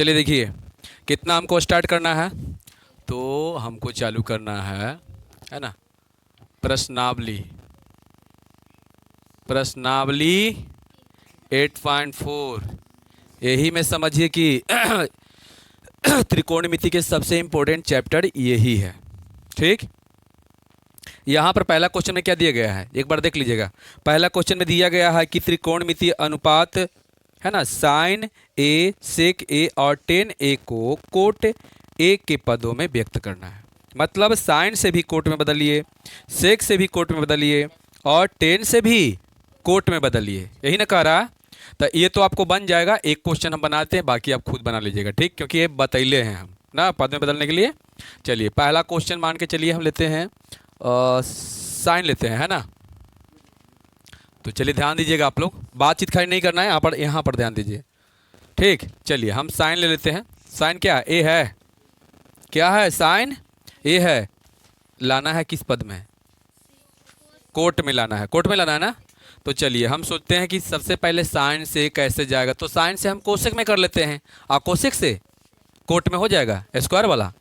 चलिए देखिए कितना हमको स्टार्ट करना है। तो हमको चालू करना है ना, प्रश्नावली। प्रश्नावली 8.4। यही में समझिए कि त्रिकोणमिति के सबसे इम्पोर्टेंट चैप्टर यही है। ठीक, यहाँ पर पहला क्वेश्चन में क्या दिया गया है, एक बार देख लीजिएगा। पहला क्वेश्चन में दिया गया है कि त्रिकोणमिति अनुपात है ना, साइन ए, सेक ए और टेन ए को कोट ए के पदों में व्यक्त करना है। मतलब साइन से भी कोट में बदलिए, सेक से भी कोट में बदलिए और टेन से भी कोट में बदलिए, यही ना कह रहा। तो ये तो आपको बन जाएगा। एक क्वेश्चन हम बनाते हैं, बाकी आप खुद बना लीजिएगा। ठीक, क्योंकि ये बतैले हैं हम ना पद में बदलने के लिए। चलिए पहला क्वेश्चन मान के चलिए हम लेते हैं, साइन लेते हैं, है ना। तो चलिए ध्यान दीजिएगा, आप लोग बातचीत खाली नहीं करना है, यहाँ पर ध्यान दीजिए। ठीक, चलिए हम साइन ले लेते हैं। साइन क्या है, ए है, क्या है, साइन ए है। लाना है किस पद में, कोट में लाना है, कोट में लाना है ना। तो चलिए हम सोचते हैं कि सबसे पहले साइन से कैसे जाएगा, तो साइन से हम कोसेक में कर लेते हैं और कोसेक से कोट में हो जाएगा स्क्वायर वाला।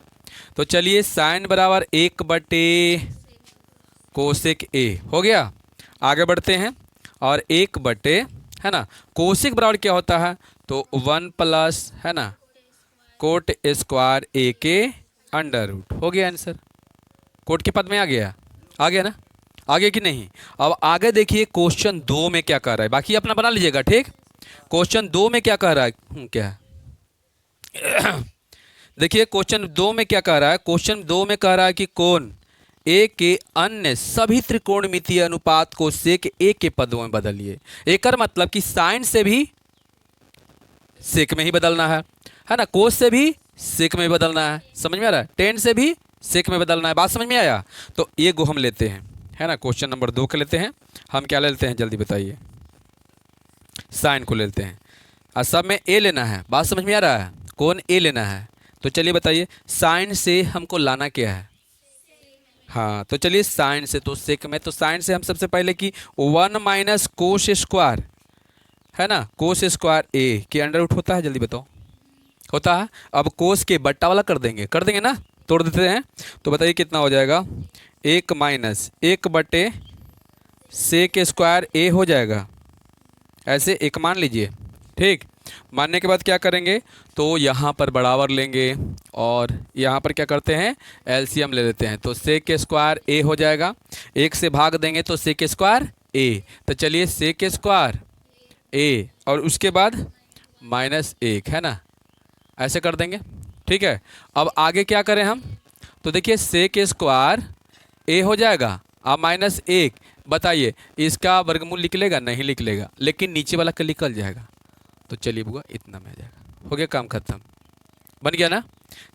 तो चलिए साइन बराबर 1/, कोसेक ए हो गया। आगे बढ़ते हैं और 1/, है ना, कोसेक बराबर क्या होता है, तो 1+ है ना, कोट स्क्वायर ए के अंडर रूट। हो गया आंसर, कोट के पद में आ गया ना, आगे कि नहीं। अब आगे देखिए क्वेश्चन 2 में क्या कह रहा है, बाकी अपना बना लीजिएगा। ठीक, क्वेश्चन 2 में क्या कह रहा है, क्या देखिए क्वेश्चन 2 में क्या कह रहा है। क्वेश्चन 2 में कह रहा है कि कोण ए के अन्य सभी त्रिकोणमितीय अनुपात को सेक ए के पदों में बदलिए। एक मतलब कि साइन से भी सेक में ही बदलना है ना, कोस से भी सेक में बदलना है, समझ में आ रहा है, टेन से भी सेक में बदलना है। बात समझ में आया। तो ये को हम लेते हैं, है ना, क्वेश्चन नंबर 2 के लेते हैं। हम क्या लेते हैं, जल्दी बताइए। साइन को लेते हैं और सब में ए लेना है। बात समझ में आ रहा है, कौन ए लेना है। तो चलिए बताइए, साइन से हमको लाना क्या है, हाँ। तो चलिए साइन से तो सेक में, तो साइन से हम सबसे पहले कि 1 - कोस स्क्वायर, है ना, कोस स्क्वायर ए के अंडर रूट होता है, जल्दी बताओ, होता है। अब कोस के बट्टा वाला कर देंगे ना, तोड़ देते हैं। तो बताइए कितना हो जाएगा, 1 - सेक स्क्वायर ए हो जाएगा, ऐसे एक मान लीजिए। ठीक, मानने के बाद क्या करेंगे, तो यहाँ पर बराबर लेंगे और यहाँ पर क्या करते हैं, एलसीएम ले लेते हैं। तो सेक स्क्वायर ए हो जाएगा, 1 से भाग देंगे तो सेक स्क्वायर ए। तो चलिए सेक स्क्वायर ए और उसके बाद -1, है ना, ऐसे कर देंगे। ठीक है, अब आगे क्या करें हम, तो देखिए सेक स्क्वायर ए हो जाएगा और -1। बताइए इसका वर्गमूल निकलेगा, नहीं निकलेगा, लेकिन नीचे वाला का निकल जाएगा। तो चलिए बुआ इतना में आ जाएगा, हो गया काम खत्म, बन गया ना।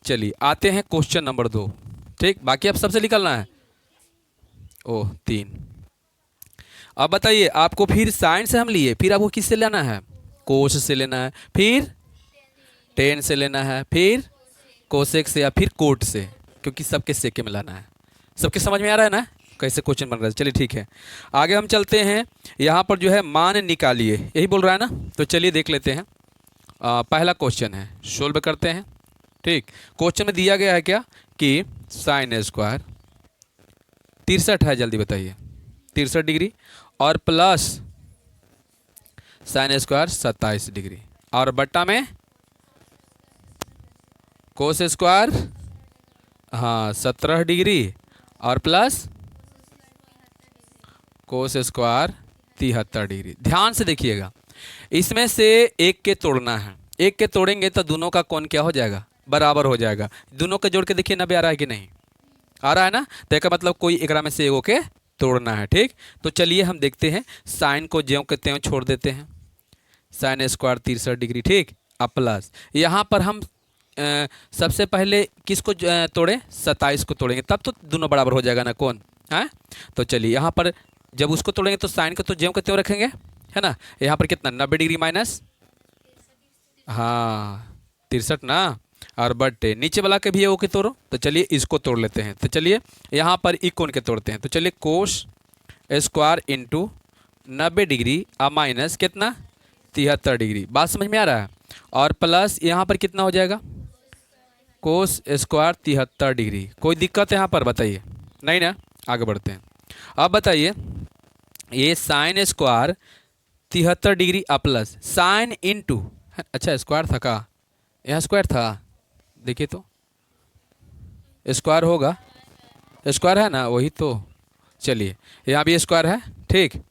चलिए आते हैं क्वेश्चन नंबर 2। ठीक, बाकी अब सबसे निकलना है। ओह 3। अब बताइए आपको फिर साइन से हम लिए, फिर आपको किससे लेना है, कोस से लेना है, फिर टेन से लेना है, फिर कोसेक से या फिर कोट से, क्योंकि सबके सेके में लाना है। सबके समझ में आ रहा है ना कैसे क्वेश्चन बन रहा है। चलिए ठीक है, आगे हम चलते हैं। यहाँ पर जो है मान निकालिए, यही बोल रहा है ना। तो चलिए देख लेते हैं। पहला क्वेश्चन है, सोल्व करते हैं। ठीक, क्वेश्चन में दिया गया है क्या कि साइन स्क्वायर 63 है, जल्दी बताइए, 63 डिग्री और प्लस साइन स्क्वायर 27 डिग्री और बट्टा में कोस स्क्वायर, हाँ 17 डिग्री और प्लस कोस स्क्वायर 73 डिग्री। ध्यान से देखिएगा, इसमें से एक के तोड़ना है, एक के तोड़ेंगे तो दोनों का कोण क्या हो जाएगा, बराबर हो जाएगा। दोनों के जोड़ के देखिए 90 आ रहा है कि नहीं, आ रहा है ना। तो इसका मतलब कोई एक में से एगो के तोड़ना है। ठीक, तो चलिए हम देखते हैं, साइन को ज्यों के त्यों छोड़ देते हैं, साइन स्क्वायर 63 डिग्री। ठीक, अब प्लस यहाँ पर हम सबसे पहले किसको तोड़े, 27 को तोड़ेंगे, तब तो दोनों बराबर हो जाएगा ना कोण, है। तो चलिए यहाँ पर जब उसको तोड़ेंगे तो साइन को तो ज्यों के त्यों रखेंगे, है ना। यहाँ पर कितना 90 डिग्री माइनस, हाँ 63 ना, और बट्टे नीचे वाला के भी है वो के तोड़ो। तो चलिए इसको तोड़ लेते हैं। तो चलिए यहाँ पर ई कोण के तोड़ते हैं। तो चलिए कोस स्क्वायर इंटू 90 डिग्री और माइनस कितना 73 डिग्री। बात समझ में आ रहा है? और प्लस यहाँ पर कितना हो जाएगा? Cos square 73 degree. कोई दिक्कत है यहाँ पर बताइए? नहीं ना? आगे बढ़ते हैं। अब बताइए, ये sine square 73 degree plus sine into, अच्छा स्क्वायर था का? यहाँ स्क्वायर था, देखिए तो स्क्वायर होगा, स्क्वायर है ना, वही तो। चलिए यहाँ भी स्क्वायर है, ठीक।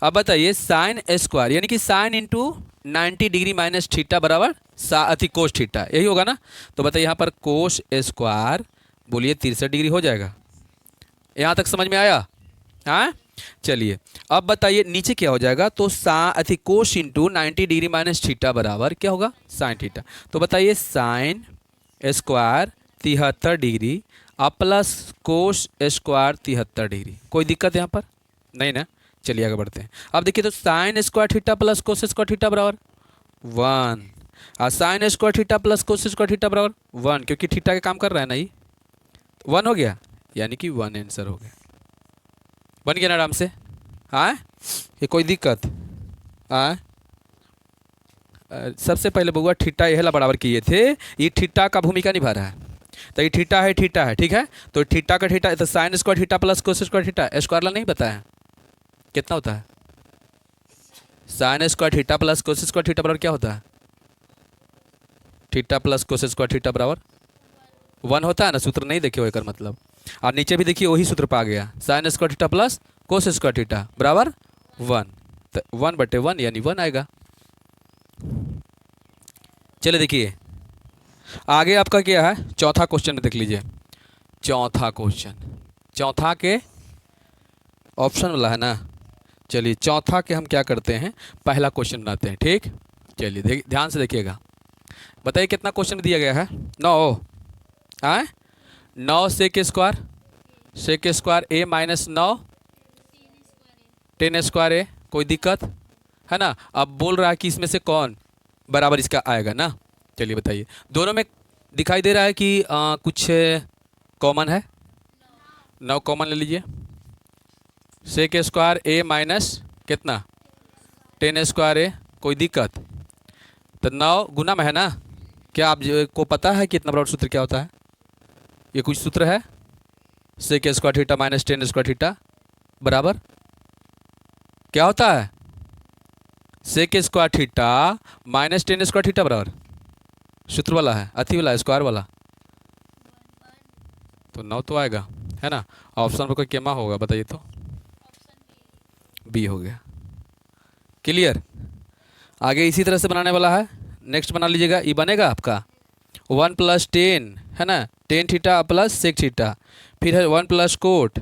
अब बताइए साइन स्क्वायर यानी कि sine into 90 degree minus theta बराबर अति कोस थीटा, यही होगा ना? तो बताइए यहाँ पर कोस स्क्वायर बोलिए 63 डिग्री हो जाएगा। यहाँ तक समझ में आया? हाँ चलिए अब बताइए नीचे क्या हो जाएगा? तो अति कोस इंटू 90 डिग्री माइनस थीटा बराबर क्या होगा? Sine theta. तो बताइए sine square 73 degree plus cos square 73 degree. कोई दिक्कत यहाँ पर? नहीं ना? चलिए आगे बढ़ते हैं। अब देखिए तो sine square theta plus cos square theta बराबर 1 और sign square theta plus cos square theta बराबर 1, क्योंकि थीटा का काम कर रहा है ना, ये 1 हो गया, यानी कि 1 आंसर हो गया। बन गया ना आराम से? हाँ ये कोई दिक्कत? हाँ सबसे पहले बउआ थीटा यह बराबर किए थे, ये थीटा का भूमिका निभा रहा है। तो ये थीटा है ठीक है। तो थीटा का थीटा तो sine square theta plus cos square theta, square ला नहीं बताया कितना होता है? Sine square theta plus cos square theta बराबर क्या होता है? Theta plus cos square theta बराबर 1 होता है ना? सूत्र नहीं देखे हो एक मतलब। और नीचे भी देखिए वही सूत्र पा गया, sign square theta plus cos square theta बराबर 1। तो 1/1 यानी 1 आएगा। चलिए देखिए आगे आपका क्या है, चौथा क्वेश्चन में देख लीजिए। चौथा क्वेश्चन, चौथा के ऑप्शन वाला है ना? चलिए चौथा के हम क्या करते हैं, पहला क्वेश्चन बनाते हैं, ठीक। चलिए ध्यान से देखिएगा। बताइए कितना क्वेश्चन दिया गया है? 9। हाँ 9 सेक स्क्वायर ए माइनस 9 10 स्क्वायर ए। कोई दिक्कत है ना? अब बोल रहा है कि इसमें से कौन बराबर इसका आएगा ना? चलिए बताइए, दोनों में दिखाई दे रहा है कि कुछ कॉमन है? 9 कॉमन ले लीजिए। सेक स्क्वायर ए माइनस कितना 10 स्क्वायर ए। कोई दिक्कत? तो 9 गुना में है ना? क्या आप को पता है कि इतना बड़ा सूत्र क्या होता है? ये कुछ सूत्र है, sec square theta minus 10 square theta बराबर क्या होता है? Sec square theta minus 10 square theta बराबर सूत्र वाला है, अथी वाला स्क्वायर वाला। तो 9 तो आएगा है ना? ऑप्शन पर कोई केमा होगा बताइए तो? बी हो गया। क्लियर? आगे इसी तरह से बनाने वाला है, नेक्स्ट बना लीजिएगा। ये बनेगा आपका 1 + 10 है ना, 10 थीटा प्लस सेक थीटा, फिर है 1 + कोट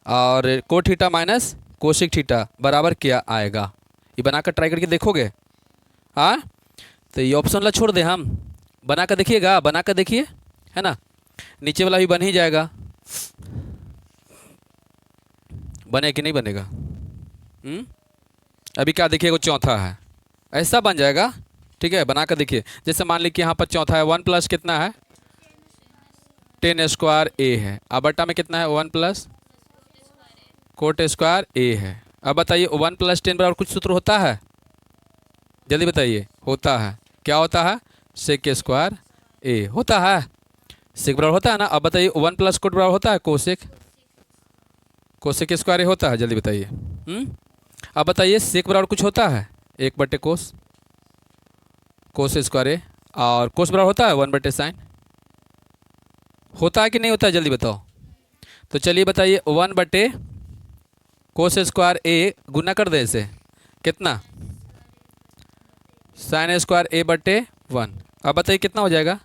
और cot theta minus cosec theta बराबर क्या आएगा? ये बनाकर ट्राई करके देखोगे? हाँ तो ये ऑप्शन ला छोड़ दे, हम बना कर देखिएगा, बना कर देखिए है ना, नीचे वाला भी बन ही जाएगा। बने कि नहीं बनेगा? अभी क्या देखिए, वो चौथा है, ऐसा बन जाएगा। ठीक है बना कर देखिए। जैसे मान लीजिए यहाँ पर चौथा है 1 प्लस कितना है 10 स्क्वायर ए है, अब बटा में कितना है 1 प्लस कोट स्क्वायर ए है। अब बताइए 1 + 10 बराबर कुछ सूत्र होता है? जल्दी बताइए। होता है, क्या होता है? सेक स्क्वायर ए होता है, सेक बराबर होता है ना। अब बताइए 1 + कोट बराबर होता है कोसेक, कोसेक स्क्वायर ए होता है, जल्दी बताइए। अब बताइए सेक बराबर कुछ होता है 1/कोस, कोस स्क्वायर ए, और कोस बराबर होता है 1/साइन, होता है कि नहीं होता है? जल्दी बताओ। तो चलिए बताइए 1/कोस स्क्वायर ए गुना कर दे इसे, कितना साइन स्क्वायर a/1। अब बताइए कितना हो जाएगा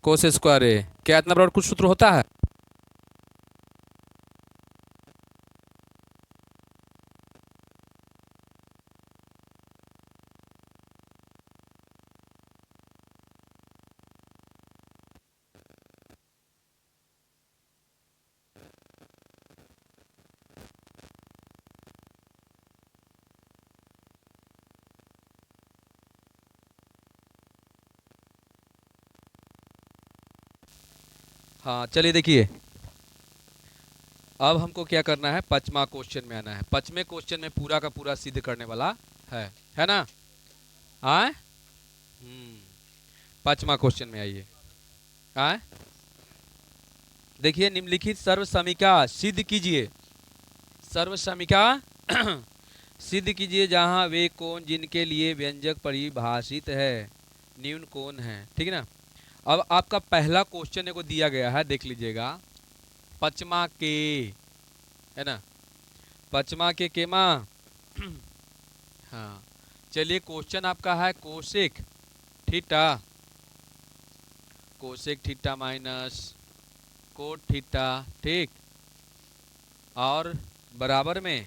कोस स्क्वायर ए। क्या इतना बराबर कुछ सूत्र होता है? हाँ चलिए देखिए, अब हमको क्या करना है, पचमा क्वेश्चन में आना है। पचमे क्वेश्चन में पूरा का पूरा सिद्ध करने वाला है ना। आए पचमा क्वेश्चन में आइए। आए देखिए, निम्नलिखित सर्व समीका सिद्ध कीजिए। सर्व समीका सिद्ध कीजिए जहां वे कोण जिनके लिए व्यंजक परिभाषित है न्यून कोण है। ठीक है ना। अब आपका पहला क्वेश्चन को दिया गया है, देख लीजिएगा। पचमा के, है ना, पचमा के केमा। हाँ चलिए, क्वेश्चन आपका है cosec theta, cosec theta minus cot theta, ठीक, और बराबर में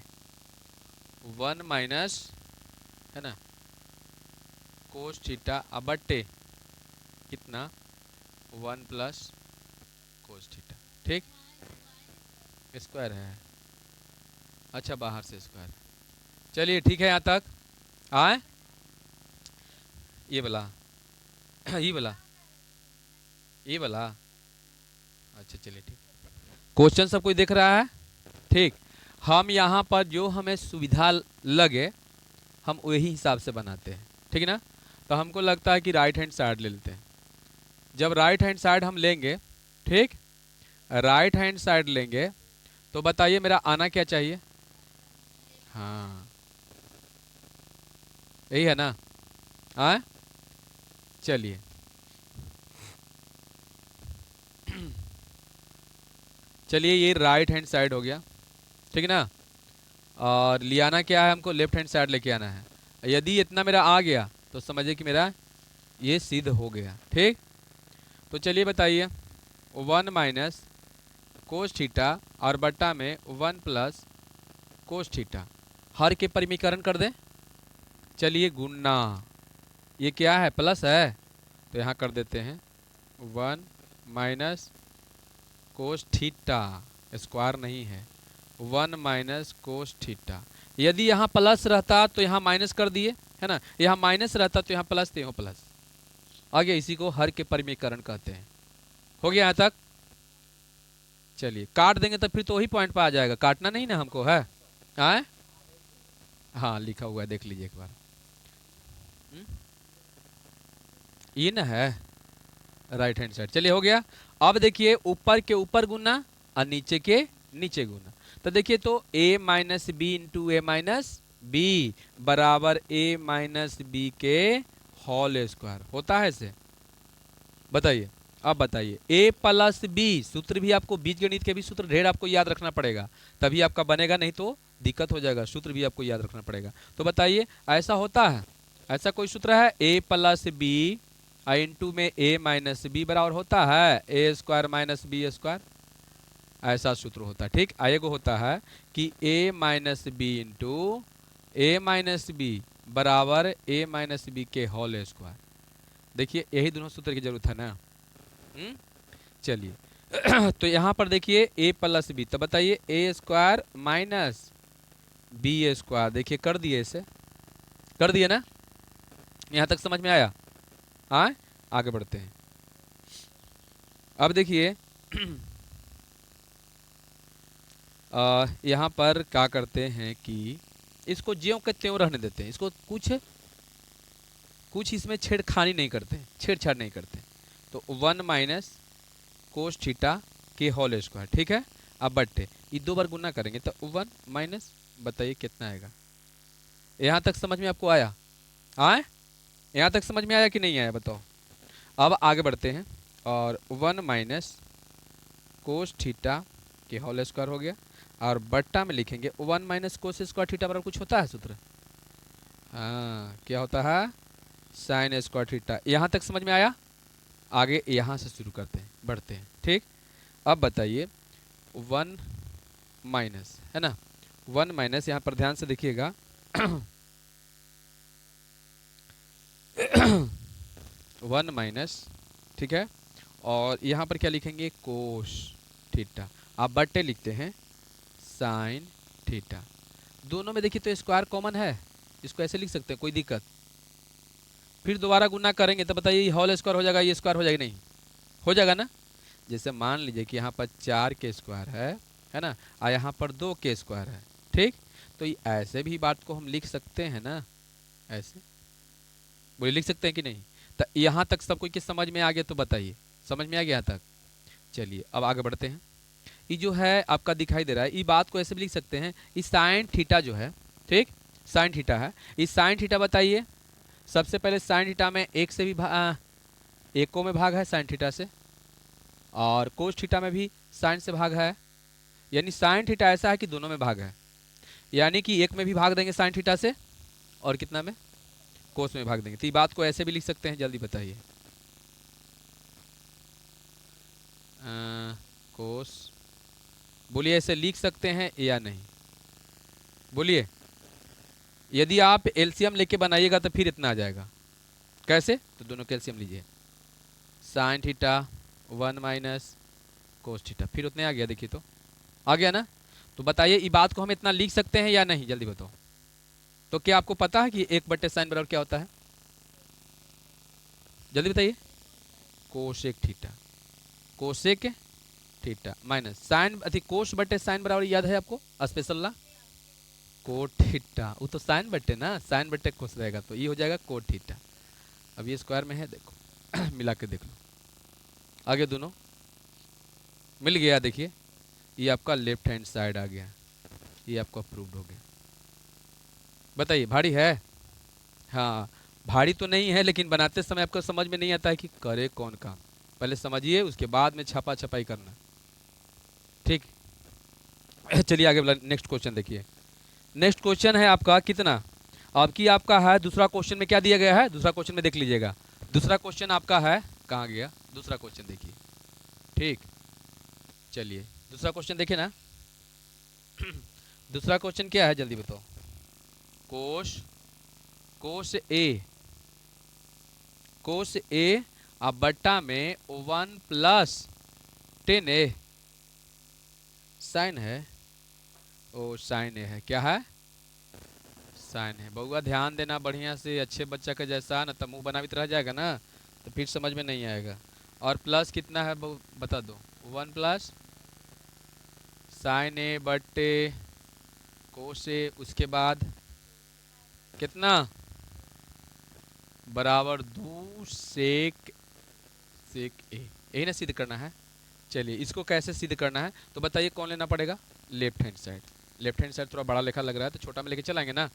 1 माइनस, है ना, कोस थीटा बट्टे कितना 1 प्लस कोस थीटा, ठीक, स्क्वायर है। अच्छा, बाहर से स्क्वायर। चलिए ठीक है, यहाँ तक आए। ये वाला ये वाला ये वाला। अच्छा चलिए ठीक। क्वेश्चन सब कोई देख रहा है, ठीक। हम यहाँ पर जो हमें सुविधा लगे हम वही हिसाब से बनाते हैं, ठीक है ना। तो हमको लगता है कि राइट हैंड साइड ले लेते हैं। जब राइट हैंड साइड हम लेंगे, ठीक, राइट हैंड साइड लेंगे तो बताइए मेरा आना क्या चाहिए। हाँ यही है ना। हाँ चलिए चलिए, ये राइट हैंड साइड हो गया, ठीक है ना। और लियाना क्या है, हमको लेफ्ट हैंड साइड लेके आना है। यदि इतना मेरा आ गया तो समझिए कि मेरा ये सिद्ध हो गया, ठीक। तो चलिए बताइए, 1 माइनस कोस थीटा और बट्टा में 1 प्लस कोस थीटा, हर के परिमीकरण कर दें। चलिए गुणा, ये क्या है, प्लस है, तो यहाँ कर देते हैं 1 माइनस कोस थीटा, स्क्वायर नहीं है, 1 माइनस कोस थीटा। यदि यहाँ प्लस रहता तो यहाँ माइनस कर दिए, है ना, यहाँ माइनस रहता तो यहाँ प्लस, तो यहाँ प्लस आ गया। इसी को हर के परिमीकरण कहते हैं। हो गया यहाँ तक। चलिए काट देंगे तो फिर तो वही पॉइंट पर आ जाएगा, काटना नहीं ना हमको है। आए हाँ लिखा हुआ है, देख लीजिए एक बार। ये ना है राइट हैंड साइड। चलिए हो गया। अब देखिए, ऊपर के ऊपर गुना और नीचे के नीचे गुना। तो देखिए, तो a minus B into A minus B बराबर a माइनस बी के होल स्क्वायर होता है इसे। बताइए, अब बताइए, a प्लस बी, सूत्र भी आपको बीजगणित के भी सूत्र ढेर आपको याद रखना पड़ेगा, तभी आपका बनेगा, नहीं तो दिक्कत हो जाएगा। सूत्र भी आपको याद रखना पड़ेगा। तो बताइए, ऐसा होता है, ऐसा कोई सूत्र है, a प्लस बी इंटू में a माइनस बी बराबर होता है a square minus B square, ऐसा सूत्र होता है, ठीक। आएगो होता है कि a minus B into A minus B बराबर a माइनस बी के होल स्क्वायर। देखिए, यही दोनों सूत्र की जरूरत है ना। चलिए तो यहाँ पर देखिए a प्लस बी, तो बताइए a square minus B square. देखिए कर दिए, इसे कर दिए ना। यहाँ तक समझ में आया। हाँ आगे बढ़ते हैं। अब देखिए यहाँ पर क्या करते हैं कि इसको ज्यों के त्यों रहने देते हैं, इसको कुछ इसमें छेड़खानी नहीं करते, छेड़छाड़ नहीं करते। तो 1 माइनस कोस थीटा के होल स्क्वायर, ठीक है। अब बट्टे ये 2 बार गुना करेंगे तो 1 माइनस, बताइए कितना आएगा। यहाँ तक समझ में आपको आया। आए यहाँ तक समझ में आया कि नहीं आया, बताओ। अब आगे बढ़ते हैं, और 1 माइनस कोस थीटा के होल स्क्वायर हो गया, और बट्टा में लिखेंगे 1 माइनस कोस स्क्वायर थीटा बराबर कुछ होता है सूत्र। हाँ क्या होता है, साइन स्क्वायर थीटा। यहाँ तक समझ में आया। आगे यहाँ से शुरू करते हैं, बढ़ते हैं, ठीक। अब बताइए 1 माइनस, है ना, 1 माइनस, यहाँ पर ध्यान से देखिएगा 1 माइनस, ठीक है, और यहाँ पर क्या लिखेंगे, कोस थीटा। आप बट्टे लिखते हैं साइन थीटा। दोनों में देखिए तो स्क्वायर कॉमन है, इसको ऐसे लिख सकते हैं, कोई दिक्कत। फिर दोबारा गुना करेंगे तो बताइए ये होल स्क्वायर हो जाएगा, ये स्क्वायर हो जाएगा, नहीं हो जाएगा ना। जैसे मान लीजिए कि यहाँ पर 4 के स्क्वायर है है ना, और यहाँ पर 2k² है। ठीक, तो ऐसे भी बात को हम लिख सकते हैं ना, ऐसे बोलिए लिख सकते हैं कि नहीं। तो यहाँ तक सब कोई किस समझ में आ गया तो बताइए, समझ में आ गया यहाँ तक। चलिए अब आगे बढ़ते हैं। ये जो है आपका दिखाई दे रहा है, ये बात को ऐसे भी लिख सकते हैं, ये साइन थीटा जो है, ठीक, साइन थीटा है, इस साइन थीटा बताइए। सबसे पहले साइन थीटा में एक से भी एको में भाग है साइन थीटा से, और कोस थीटा में भी साइन से भाग है, यानी साइन थीटा ऐसा है कि दोनों में भाग है, यानी कि एक में भी भाग देंगे साइन थीटा से, और कितना में, कोस में भाग देंगे। तो ये बात को ऐसे भी लिख सकते हैं, जल्दी बताइए। कोस, बोलिए ऐसे लिख सकते हैं या नहीं, बोलिए। यदि आप एलसीएम लेके बनाइएगा तो फिर इतना आ जाएगा। कैसे, तो दोनों का एलसीएम लीजिए, sine theta 1 minus cos theta, फिर उतने आ गया, देखिए तो आ गया ना। तो बताइए ये बात को हम इतना लिख सकते हैं या नहीं, जल्दी बताओ। तो क्या आपको पता है कि 1/sin बराबर क्या होता है, जल्दी बताइए। Cosec theta, cosec theta minus sine, अति कोस बटे साइन बराबर याद है आपको, स्पेशल ला, कोट थीटा, वो तो साइन बटे ना, साइन बटे कोस रहेगा, तो ये हो जाएगा कोट थीटा। अब ये स्क्वायर में है, देखो मिला के देख लो, आगे दोनों मिल गया। देखिए ये आपका लेफ्ट हैंड साइड आ गया, ये आपका अप्रूव्ड हो गया। बताइए भारी है, हाँ भारी तो नहीं है, लेकिन बनाते समय आपको समझ में नहीं आता है कि करे कौन काम, पहले समझिए उसके बाद में छापा छपाई करना, ठीक। चलिए आगे नेक्स्ट क्वेश्चन देखिए। नेक्स्ट क्वेश्चन है आपका कितना, आपका है दूसरा क्वेश्चन में क्या दिया गया है, दूसरा क्वेश्चन में देख लीजिएगा। दूसरा क्वेश्चन आपका है, कहाँ गया दूसरा क्वेश्चन, देखिए, ठीक। चलिए दूसरा क्वेश्चन देखिए ना। दूसरा क्वेश्चन क्या है, जल्दी बताओ। कोस ए अब बट्टा में 1+10a साइन है, ओ साइन ए है, क्या है, साइन है। बउआ ध्यान देना बढ़िया से, अच्छे बच्चा का जैसा ना, तो मुंह बनावित रह जाएगा ना, तो फिर समझ में नहीं आएगा। और प्लस कितना है बता दो, 1+sin ए बटे कोस ए, उसके बाद कितना, बराबर 2 सेक ए, यही ना सिद्ध करना है। चलिए इसको कैसे सिद्ध करना है तो बताइए, कौन लेना पड़ेगा, left hand side. Left hand side थोड़ा बड़ा लेखा लग रहा है, तो छोटा में लेके चलाएंगे ना।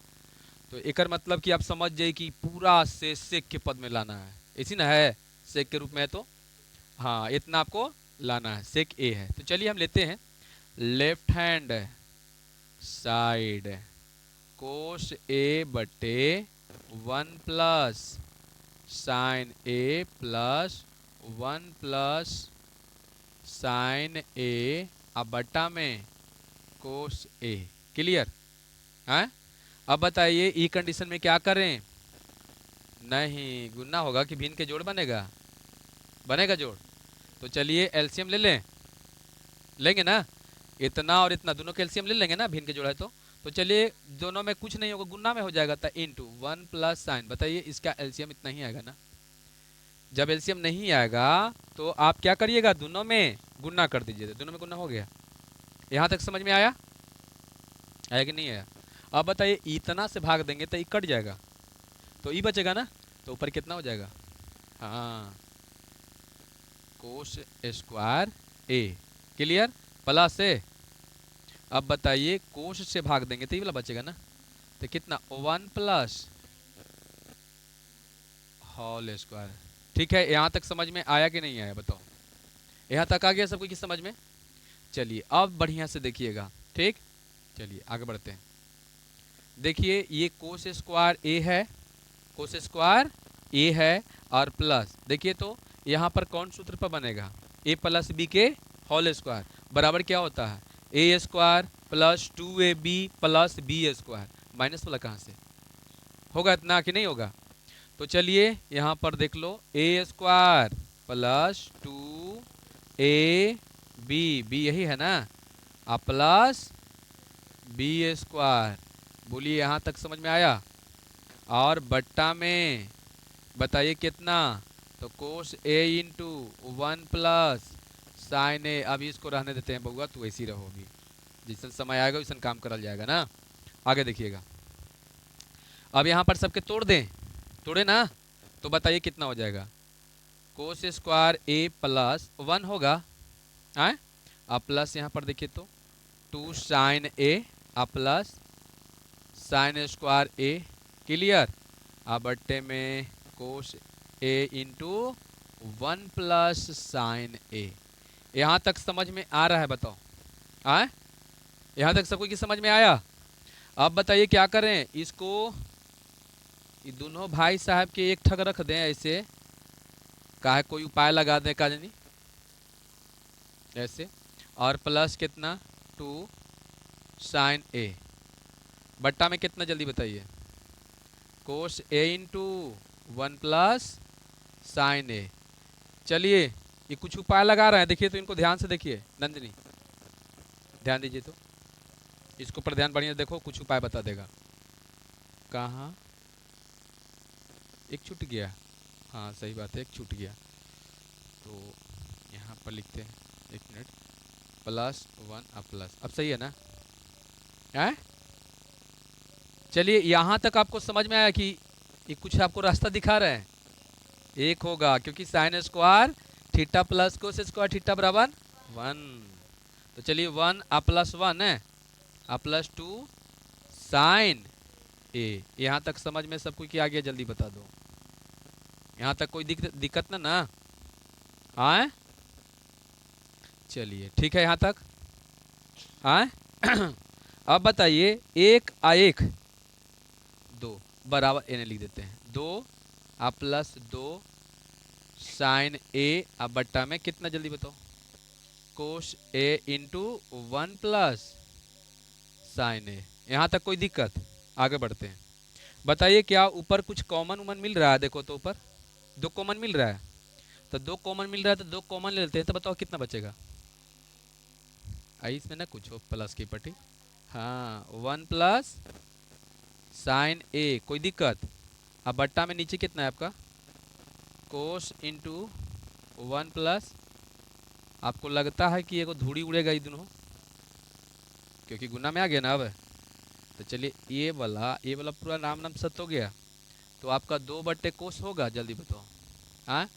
तो एक मतलब कि आप समझ जाइए कि पूरा से सेक के पद में लाना है, इसी ना है, सेक के रूप में है, तो हाँ इतना आपको लाना है, सेक ए है। तो चलिए हम लेते हैं लेफ्ट हैंड साइड कोस ए बटे 1+sin ए प्लस 1+sin ए अब बट्टा में कोस ए, क्लियर है। अब बताइए ई कंडीशन में क्या करें, नहीं गुना होगा कि भिन्न के जोड़ बनेगा, बनेगा जोड़। तो चलिए एलसीएम ले लेंगे ना, इतना और इतना दोनों कैल्शियम ले लेंगे ना, भिन्न के जोड़ है तो चलिए दोनों में कुछ नहीं होगा, गुना में हो जाएगा, तो इंटू 1+sin, बताइए इसका एलसीएम इतना ही आएगा ना। जब एलसीएम नहीं आएगा तो आप क्या करिएगा, दोनों में गुना कर दीजिए, दोनों में गुना हो गया। यहाँ तक समझ में आया कि नहीं आया। अब बताइए इतना से भाग देंगे तो ये कट जाएगा, तो ये बचेगा ना, तो ऊपर कितना हो जाएगा, हाँ कोस स्क्वायर ए, क्लियर, प्लस ए। अब बताइए कोस से भाग देंगे तो ये वाला बचेगा ना, तो कितना 1+ होल स्क्वायर। ठीक है, यहाँ तक समझ में आया कि नहीं आया बताओ, यहाँ तक आ गया सबको की समझ में। चलिए अब बढ़िया से देखिएगा, ठीक। चलिए आगे बढ़ते हैं। देखिए ये कोस स्क्वायर ए है, कोस स्क्वायर ए है, और प्लस देखिए तो यहाँ पर कौन सूत्र पर बनेगा, a + b के होल स्क्वायर बराबर क्या होता है, a² + 2ab + b²। माइनस वाला कहाँ से होगा, इतना कि नहीं होगा। तो चलिए यहाँ पर देख लो, a² + 2ab, यही है ना, प्लस b²। बोलिए यहाँ तक समझ में आया। और बट्टा में बताइए कितना, तो कोस ए इंटू 1+sin ए। अभी इसको रहने देते हैं बउआ, तो ऐसी रहोगी, जैसा समय आएगा वैसा काम करल जाएगा ना। आगे देखिएगा, अब यहाँ पर सबके तोड़ दें, तोड़े ना, तो बताइए कितना हो जाएगा। कोस स्क्वायर ए प्लस 1 होगा, आए अब प्लस यहाँ पर देखिए तो 2 साइन ए प्लस साइन स्क्वायर ए, क्लियर। अब बट्टे में कोस ए इंटू 1 प्लस साइन ए। यहाँ तक समझ में आ रहा है बताओ, आए यहाँ तक सबको की समझ में आया। अब बताइए क्या करें, इसको ये दोनों भाई साहब के एक ठग रख दें ऐसे, काहे कोई उपाय लगा दें का जानी ऐसे, और प्लस कितना 2 साइन ए बट्टा में कितना जल्दी बताइए, कोस ए इंटू 1 प्लस साइन ए। चलिए ये कुछ उपाय लगा रहे हैं, देखिए तो इनको ध्यान से देखिए, नंदिनी ध्यान दीजिए तो, इसको पर ध्यान बढ़िया देखो, कुछ उपाय बता देगा। कहाँ एक छूट गया, हाँ सही बात है एक छूट गया, तो यहाँ पर लिखते हैं, एक मिनट, प्लस 1 प्लस, अब सही है ना, है। चलिए यहाँ तक आपको समझ में आया कि ये कुछ आपको रास्ता दिखा रहे हैं, एक होगा क्योंकि sign square theta plus cos square theta बराबर 1। तो चलिए 1 प्लस 1 है प्लस 2 साइन ए। यहाँ तक समझ में सबको क्या आ गया जल्दी बता दो, यहाँ तक कोई दिक्कत ना आए। चलिए ठीक है यहाँ तक आए। अब बताइए 1 आ 1 2 बराबर एन लिख देते हैं, 2 प्लस 2 साइन ए अब बट्टा में कितना जल्दी बताओ, कोस ए इंटू 1 प्लस साइन ए। यहाँ तक कोई दिक्कत, आगे बढ़ते हैं। बताइए क्या ऊपर कुछ कॉमन उमन मिल रहा है, देखो तो ऊपर 2 कॉमन मिल रहा है, तो 2 कॉमन मिल रहा है तो 2 कॉमन ले लेते हैं, तो बताओ कितना बचेगा। आई इसमें ना कुछ हो प्लस की पट्टी, हाँ 1 प्लस साइन ए, कोई दिक्कत। अब बट्टा में नीचे कितना है आपका, कोस इंटू 1 प्लस, आपको लगता है कि एगो धूड़ी उड़ेगा ये दोनों, क्योंकि गुना में आ गया ना अब। तो चलिए ये वाला पूरा नाम सत्य हो गया, तो आपका 2 बट्टे कोस होगा, जल्दी बताओ। हाँ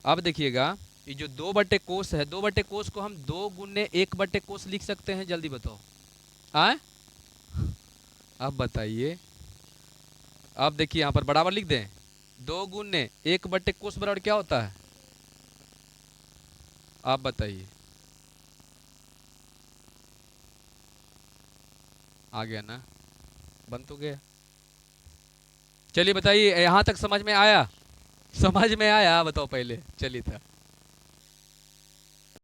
अब देखिएगा ये जो 2 बट्टे कोस है, 2 बट्टे कोस को हम 2 गुने 1 बट्टे कोस लिख सकते हैं, जल्दी बताओ। हाँ अब बताइए, अब देखिए यहाँ पर बराबर लिख दें, 2 गुने 1 बट्टे कोस बराबर क्या होता है, आप बताइए। आ गया ना, बन तो गया। चलिए बताइए यहाँ तक समझ में आया, समझ में आया बताओ पहले, चलिए था।